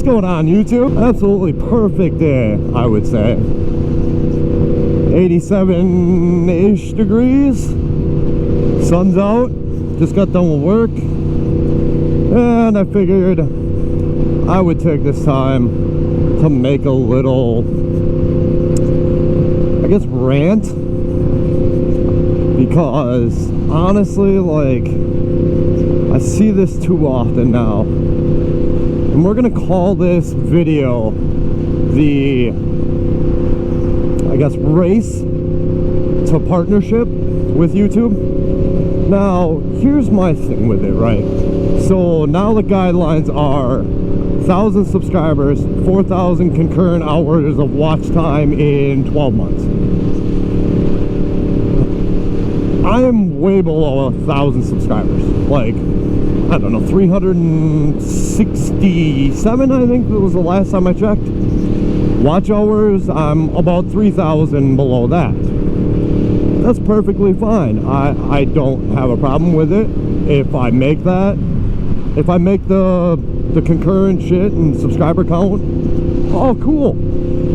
going on, YouTube? Absolutely perfect day, I would say. 87-ish degrees. Sun's out. Just got done with work. And I figured I would take this time to make a little, I guess, rant. Because honestly, like, I see this too often now. And we're gonna call this video the, I guess, race to partnership with YouTube. Now, here's my thing with it, right? So now the guidelines are 1,000 subscribers, 4,000 concurrent hours of watch time in 12 months. I am way below 1,000 subscribers. Like, I don't know, 367, I think that was the last time I checked. Watch hours, I'm about 3,000 below that. That's perfectly fine. I don't have a problem with it. If I make that, if I make the concurrent shit and subscriber count, oh cool.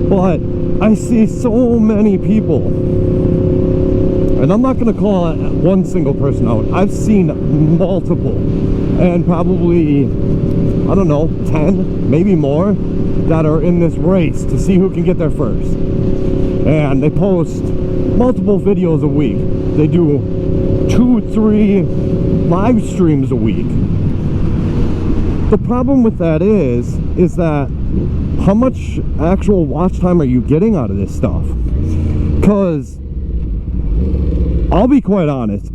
But I see so many people, and I'm not going to call one single person out. I've seen multiple, and probably, I don't know, 10, maybe more, that are in this race to see who can get there first. And they post multiple videos a week. They do 2-3 live streams a week. The problem with that is that how much actual watch time are you getting out of this stuff? Because I'll be quite honest,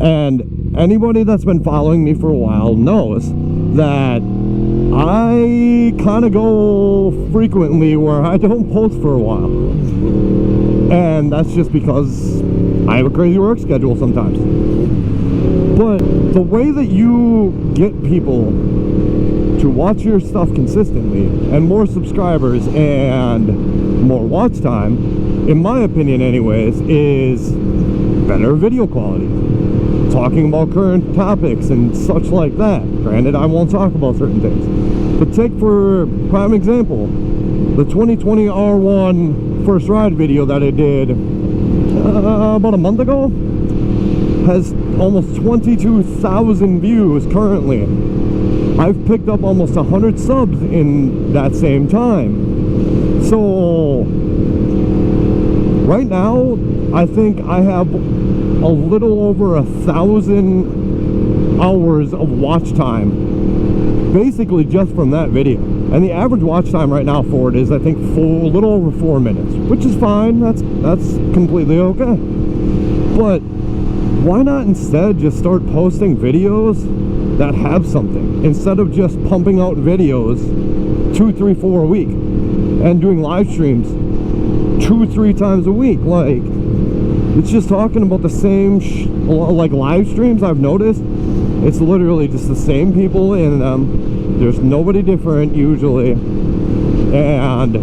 and anybody that's been following me for a while knows that I kind of go frequently where I don't post for a while. And that's just because I have a crazy work schedule sometimes. But the way that you get people to watch your stuff consistently, and more subscribers and more watch time, in my opinion anyways, is better video quality. Talking about current topics and such like that. Granted, I won't talk about certain things. But take for prime example, the 2020 R1 first ride video that I did about a month ago has almost 22,000 views currently. I've picked up almost 100 subs in that same time. So right now, I think I have a little over 1,000 hours of watch time, basically just from that video. And the average watch time right now for it is, I think, a little over 4 minutes, which is fine. That's completely okay. But why not instead just start posting videos that have something, instead of just pumping out videos 2, 3, 4 a week and doing live streams 2-3 times a week? Like, it's just talking about the same like live streams. I've noticed it's literally just the same people in them. There's nobody different usually, and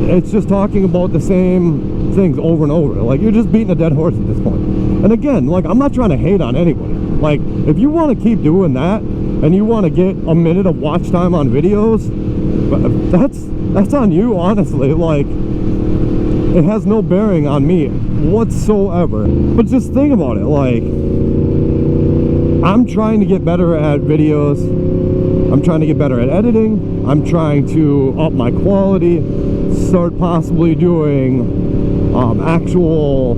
it's just talking about the same things over and over. Like, you're just beating a dead horse at this point. And again, like, I'm not trying to hate on anybody. Like, if you want to keep doing that and you want to get a minute of watch time on videos, that's on you, honestly. Like, it has no bearing on me whatsoever. But just think about it, like, I'm trying to get better at videos. I'm trying to get better at editing. I'm trying to up my quality, start possibly doing actual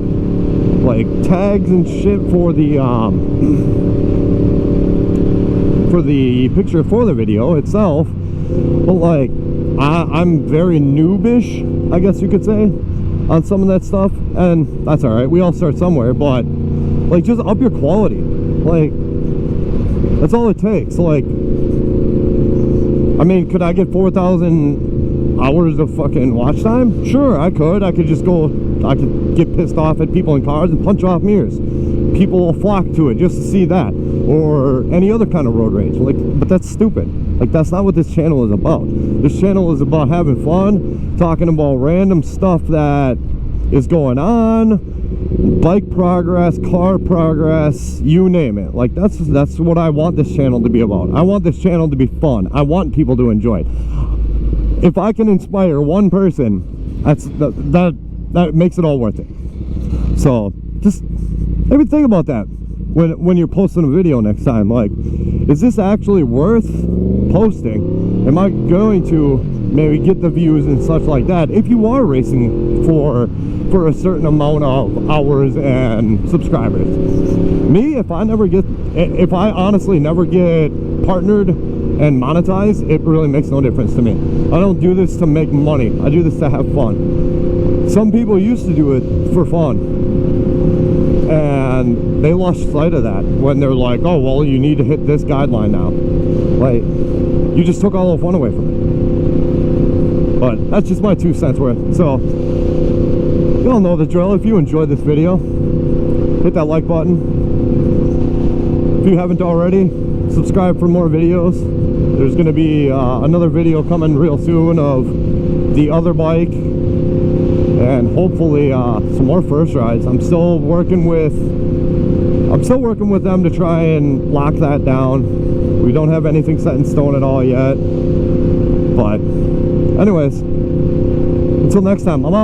like tags and shit for the picture for the video itself. But like, I'm very noobish, I guess you could say, on some of that stuff, and that's all right. We all start somewhere. But like, just up your quality. Like, that's all it takes. Like, I mean, could I get 4,000 hours of fucking watch time? Sure, I could. I could just go, I could get pissed off at people in cars and punch off mirrors. People will flock to it just to see that, or any other kind of road rage. Like, but that's stupid. Like, that's not what this channel is about. This channel is about having fun, talking about random stuff that is going on, bike progress, car progress, you name it. Like that's what I want this channel to be about. I want this channel to be fun. I want people to enjoy it. If I can inspire one person, that makes it all worth it. So just maybe think about that when you're posting a video next time. Like, is this actually worth posting? Am I going to maybe get the views and such like that if you are racing for a certain amount of hours and subscribers? Me, if I honestly never get partnered and monetized, it really makes no difference to me. I don't do this to make money. I do this to have fun. Some people used to do it for fun, and they lost sight of that when they're like, oh well, you need to hit this guideline now. Like, you just took all the fun away from it. But that's just my 2 cents worth. So you all know the drill. If you enjoyed this video, hit that like button. If you haven't already, subscribe for more videos. There's going to be another video coming real soon of the other bike, and hopefully some more first rides. I'm still working with them to try and lock that down. We don't have anything set in stone at all yet. But anyways, until next time, I'm out.